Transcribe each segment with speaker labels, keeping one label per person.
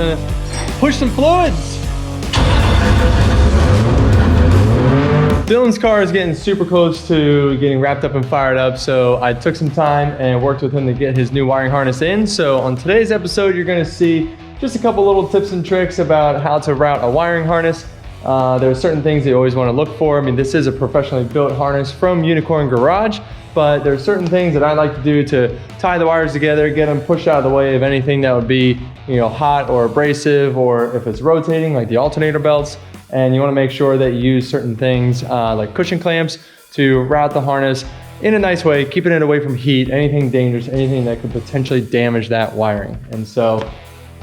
Speaker 1: gonna push some fluids. Dylan's car is getting super close to getting wrapped up and fired up, so I took some time and worked with him to get his new wiring harness in. So on today's episode, you're gonna see just a couple little tips and tricks about how to route a wiring harness. There are certain things that you always want to look for. I mean, this is a professionally built harness from Unicorn Garage, but there are certain things that I like to do to tie the wires together, get them pushed out of the way of anything that would be, hot or abrasive, or if it's rotating, like the alternator belts. And you want to make sure that you use certain things like cushion clamps to route the harness in a nice way, keeping it away from heat, anything dangerous, anything that could potentially damage that wiring. And so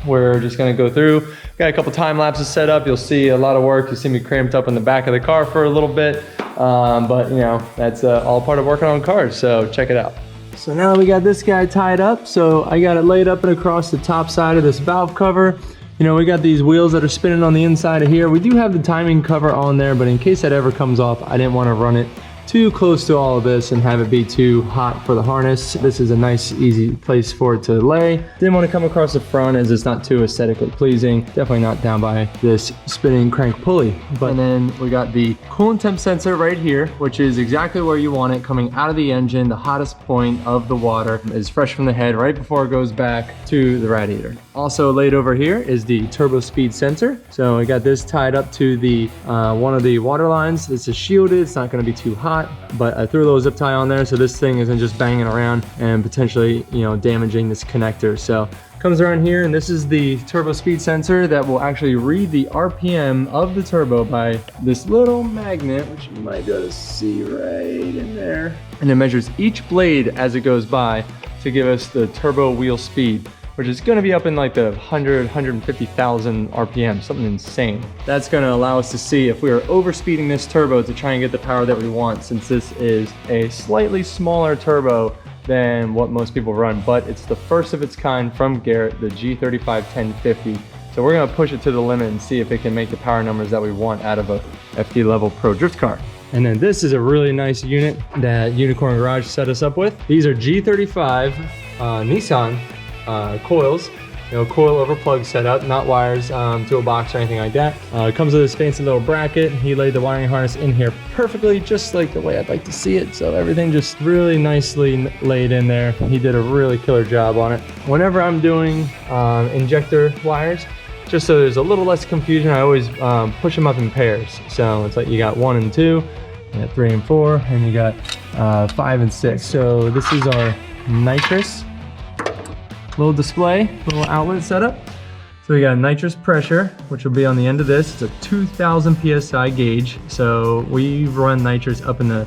Speaker 1: we're just going to go through. Got a couple time lapses set up. You'll see a lot of work. You see me cramped up in the back of the car for a little bit, but that's all part of working on cars. So check it out. So now we got this guy tied up. So I got it laid up and across the top side of this valve cover. We got these wheels that are spinning on the inside of here. We do have the timing cover on there, but in case that ever comes off, I didn't want to run it too close to all of this and have it be too hot for the harness. This is a nice, easy place for it to lay. Didn't want to come across the front as it's not too aesthetically pleasing. Definitely not down by this spinning crank pulley. And then we got the coolant temp sensor right here, which is exactly where you want it, coming out of the engine. The hottest point of the water is fresh from the head right before it goes back to the radiator. Also laid over here is the turbo speed sensor. So we got this tied up to the one of the water lines. This is shielded. It's not going to be too hot, but I threw a little zip tie on there so this thing isn't just banging around and potentially damaging this connector. So comes around here, and this is the turbo speed sensor that will actually read the RPM of the turbo by this little magnet, which you might be able to see right in there, and it measures each blade as it goes by to give us the turbo wheel speed, which is going to be up in like the 150,000 RPM, something insane. That's going to allow us to see if we are overspeeding this turbo to try and get the power that we want, since this is a slightly smaller turbo than what most people run, but it's the first of its kind from Garrett, the G35 1050. So we're going to push it to the limit and see if it can make the power numbers that we want out of a FD level pro drift car. And then this is a really nice unit that Unicorn Garage set us up with. These are G35 Nissan coils, coil over plug setup, not wires to a box or anything like that. It comes with this fancy little bracket. He laid the wiring harness in here perfectly, just like the way I'd like to see it. So everything just really nicely laid in there. He did a really killer job on it. Whenever I'm doing injector wires, just so there's a little less confusion, I always push them up in pairs. So it's like you got 1 and 2, you got 3 and 4, and you got 5 and 6. So this is our nitrous little display, little outlet setup. So we got nitrous pressure, which will be on the end of this. It's a 2000 PSI gauge. So we run nitrous up in the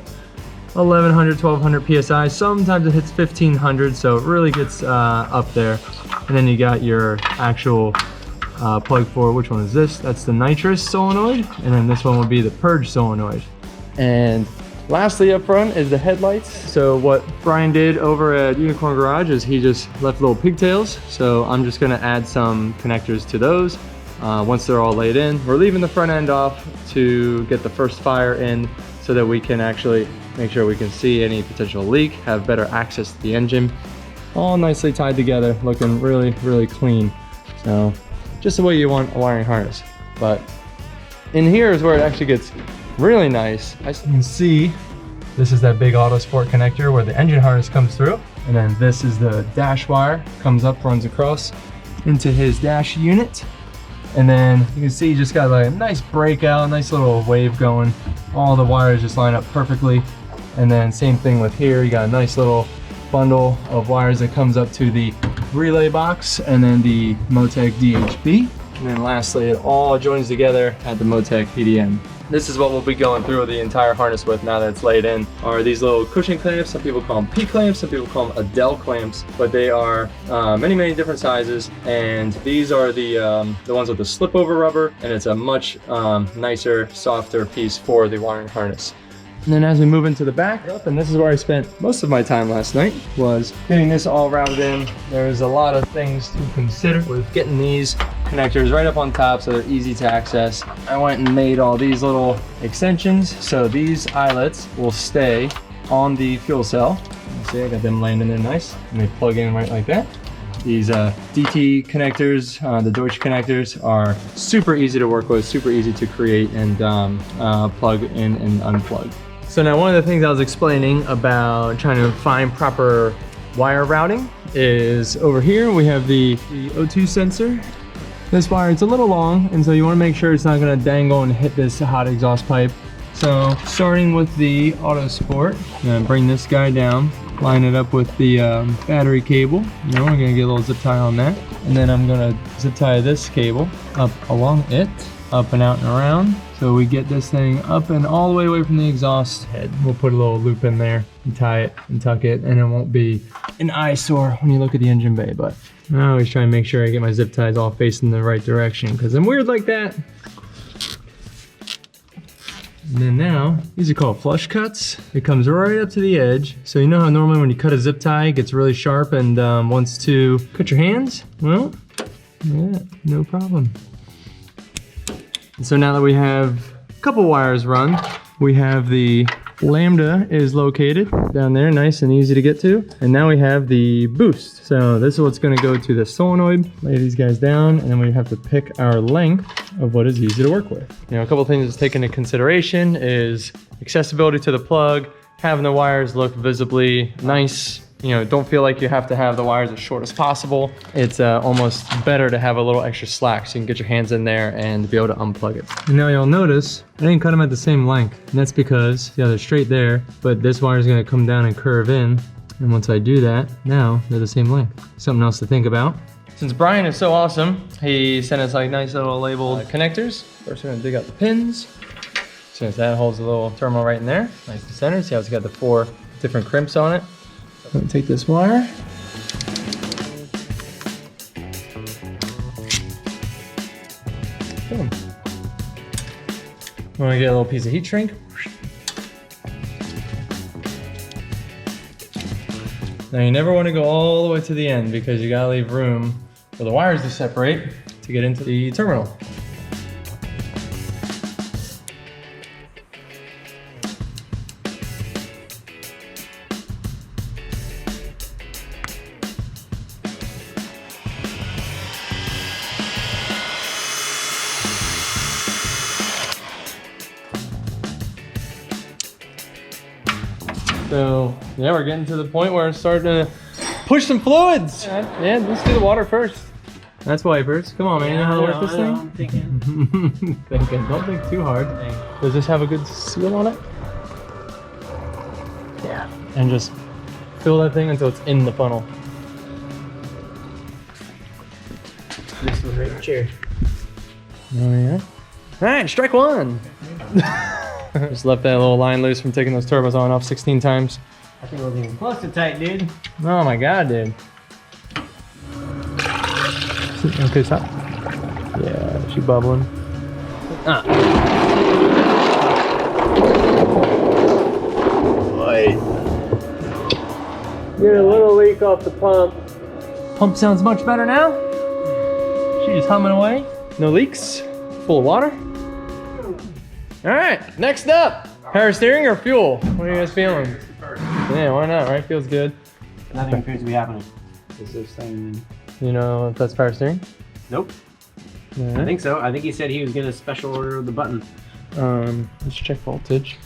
Speaker 1: 1100, 1200 PSI. Sometimes it hits 1500, so it really gets up there. And then you got your actual plug for, which one is this? That's the nitrous solenoid. And then this one will be the purge solenoid. And lastly up front is the headlights. So what Brian did over at Unicorn Garage is he just left little pigtails. So I'm just gonna add some connectors to those once they're all laid in. We're leaving the front end off to get the first fire in so that we can actually make sure we can see any potential leak, have better access to the engine. All nicely tied together, looking really, really clean. So just the way you want a wiring harness. But in here is where it actually gets really nice. As you can see, this is that big auto sport connector where the engine harness comes through, and then this is the dash wire, comes up, runs across into his dash unit, and then you can see you just got like a nice breakout, nice little wave going. All the wires just line up perfectly, and then same thing with here. You got a nice little bundle of wires that comes up to the relay box, and then the Motec DHB, and then lastly it all joins together at the Motec PDM. This is what we'll be going through the entire harness with now that it's laid in, are these little cushion clamps. Some people call them P clamps, some people call them Adele clamps, but they are many different sizes. And these are the ones with the slip over rubber, and it's a much nicer, softer piece for the wiring harness. And then as we move into the back, and this is where I spent most of my time last night, was getting this all routed in. There's a lot of things to consider with getting these connectors right up on top so they're easy to access. I went and made all these little extensions so these eyelets will stay on the fuel cell. See, I got them laying in there nice, and they plug in right like that. These DT connectors, the Deutsch connectors, are super easy to work with, super easy to create and plug in and unplug. So now one of the things I was explaining about trying to find proper wire routing is over here we have the O2 sensor. This wire, it's a little long, and so you want to make sure it's not going to dangle and hit this hot exhaust pipe. So starting with the Auto Sport, I'm going to bring this guy down, line it up with the battery cable. You know, we're going to get a little zip tie on that. And then I'm going to zip tie this cable up along it, up and out and around. So we get this thing up and all the way away from the exhaust head. We'll put a little loop in there and tie it and tuck it, and it won't be an eyesore when you look at the engine bay. But I always try and make sure I get my zip ties all facing the right direction because I'm weird like that. And then now, these are called flush cuts. It comes right up to the edge. So you know how normally when you cut a zip tie, it gets really sharp and wants to cut your hands? Well, yeah, no problem. And so now that we have a couple wires run, we have the lambda is located down there, nice and easy to get to. And now we have the boost. So this is what's gonna go to the solenoid. Lay these guys down, and then we have to pick our length of what is easy to work with. You know, a couple of things to take into consideration is accessibility to the plug, having the wires look visibly nice. You know, don't feel like you have to have the wires as short as possible. It's almost better to have a little extra slack so you can get your hands in there and be able to unplug it. And now you'll notice I didn't cut them at the same length. And that's because, yeah, they're straight there, but this wire is gonna come down and curve in. And once I do that, now they're the same length. Something else to think about. Since Brian is so awesome, he sent us like nice little labeled connectors. First we're gonna dig out the pins. Since that holds a little terminal right in there, nice and center. See how it's got the 4 different crimps on it. I'm gonna take this wire. Boom. I'm gonna get a little piece of heat shrink. Now you never want to go all the way to the end because you gotta leave room for the wires to separate to get into the terminal. So yeah, we're getting to the point where it's starting to push some fluids. Yeah, let's do the water first. That's wipers. Come on, man. You know how to work this thing?
Speaker 2: I'm thinking.
Speaker 1: Thinking. Don't think too hard. Does this have a good seal on it? Yeah. And just fill that thing until it's in the funnel.
Speaker 2: This one right here.
Speaker 1: Oh yeah. All right, strike one. Just left that little line loose from taking those turbos on off 16 times.
Speaker 2: I think it was even close to tight, dude.
Speaker 1: Oh my God, dude. Okay, stop. Yeah, she bubbling. Boy. Get a little leak off the pump. Pump sounds much better now. She's humming away. No leaks. Full of water. All right, next up. Power steering or fuel? What are you guys feeling? Yeah, why not, right? Feels good.
Speaker 2: Nothing appears to be happening. Is this thing...
Speaker 1: You know if that's power steering?
Speaker 2: Nope.
Speaker 1: Yeah.
Speaker 2: I think so. I think he said he was gonna special order the button.
Speaker 1: Let's check voltage.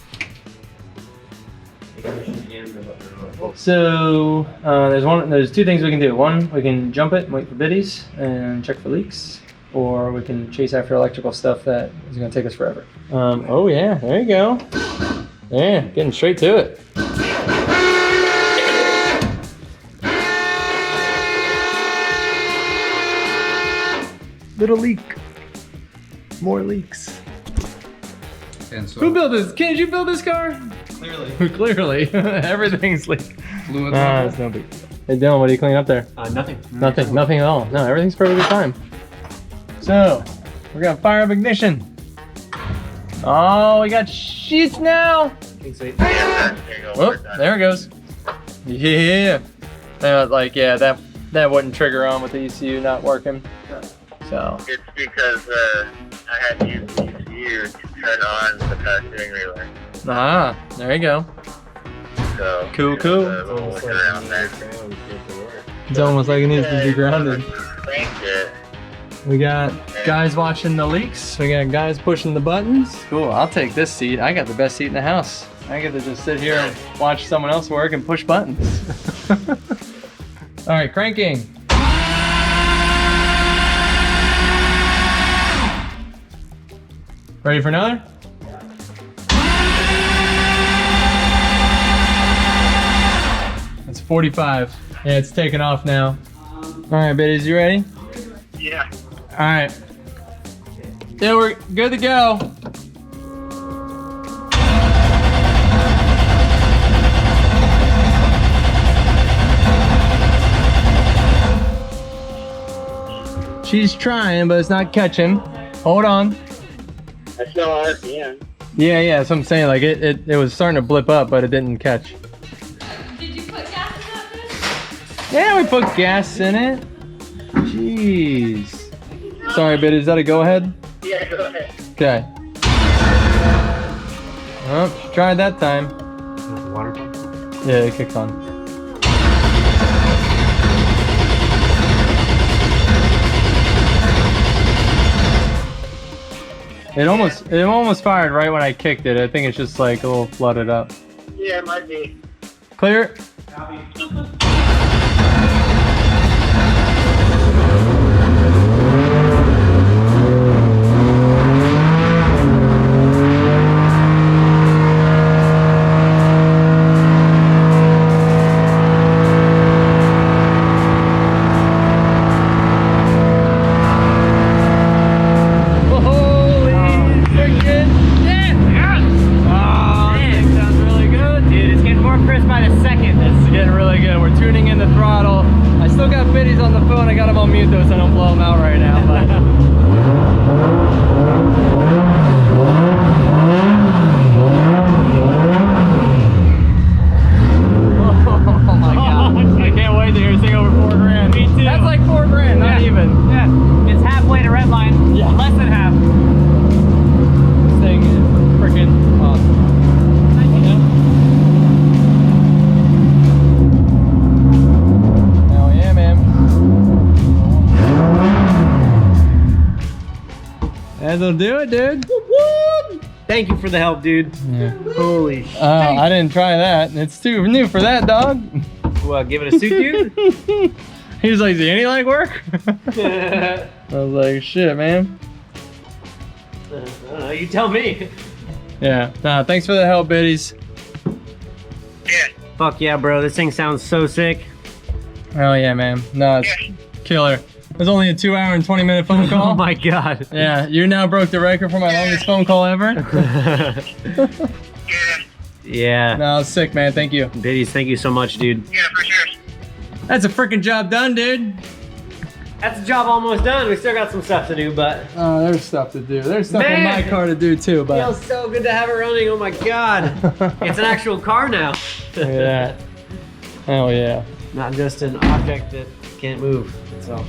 Speaker 1: So there's 2 things we can do. One, we can jump it and wait for biddies and check for leaks, or we can chase after electrical stuff that is going to take us forever. Oh yeah, there you go. Yeah, getting straight to it. Little leak. More leaks.
Speaker 3: And so
Speaker 1: Who built this? Did you build this car?
Speaker 3: clearly,
Speaker 1: Clearly. Everything's leaked.
Speaker 3: fluid
Speaker 1: It's no big deal. Hey Dylan, what are you cleaning up there?
Speaker 2: Nothing.
Speaker 1: Nothing at all. No, everything's perfectly fine. So, we're gonna fire up ignition. Oh, we got sheets now. Oh, there it goes. Yeah. That wouldn't trigger on with the ECU not working. So.
Speaker 4: It's because I had to use the ECU to turn on the power steering relay.
Speaker 1: Ah, there you go.
Speaker 4: So
Speaker 1: Cool.
Speaker 4: a little workaround there.
Speaker 1: It's almost like it needs to be grounded.
Speaker 4: Crank it.
Speaker 1: We got guys watching the leaks. We got guys pushing the buttons. Cool, I'll take this seat. I got the best seat in the house. I get to just sit here and watch someone else work and push buttons. All right, cranking. Ready for another? That's 45. Yeah, it's taking off now. All right, Biddies, you ready?
Speaker 4: Yeah.
Speaker 1: All right. Yeah, we're good to go. She's trying, but it's not catching. Hold on.
Speaker 4: That's no RPM.
Speaker 1: Yeah, that's what I'm saying. Like it was starting to blip up, but it didn't catch.
Speaker 5: Did you put gas in that bitch?
Speaker 1: Yeah, we put gas in it. Jeez. Sorry, Biddy, is that a go ahead?
Speaker 4: Yeah, go ahead.
Speaker 1: Okay. Oh, she tried that time.
Speaker 2: Water pump?
Speaker 1: Yeah, it kicked on. It almost fired right when I kicked it. I think it's just like a little flooded up.
Speaker 4: Yeah, it might be.
Speaker 1: Clear. That'll do it, dude.
Speaker 2: Thank you for the help, dude.
Speaker 1: Yeah.
Speaker 2: Holy shit.
Speaker 1: I didn't try that. It's too new for that, dog.
Speaker 2: Well, give it a suit, dude?
Speaker 1: He was like, "Do any leg work?" I was like, "Shit, man."
Speaker 2: I don't know, you tell me.
Speaker 1: Yeah. Nah, thanks for the help, biddies.
Speaker 4: Yeah.
Speaker 2: Fuck yeah, bro. This thing sounds so sick.
Speaker 1: Oh yeah, man. No, it's killer. It was only a 2-hour and 20-minute phone call.
Speaker 2: Oh my god.
Speaker 1: Yeah, you now broke the record for my longest phone call ever.
Speaker 2: Yeah.
Speaker 1: No, it's sick, man. Thank you.
Speaker 2: Biddies, thank you so much, dude.
Speaker 4: Yeah, for sure.
Speaker 1: That's a freaking job done, dude.
Speaker 2: That's the job almost done. We still got some stuff to do, but
Speaker 1: Oh, there's stuff to do. There's stuff in
Speaker 2: Man.
Speaker 1: my car to do too, but
Speaker 2: feels so good to have it running. Oh my god. It's an actual car now.
Speaker 1: look at that. Oh yeah.
Speaker 2: Not just an object that can't move. So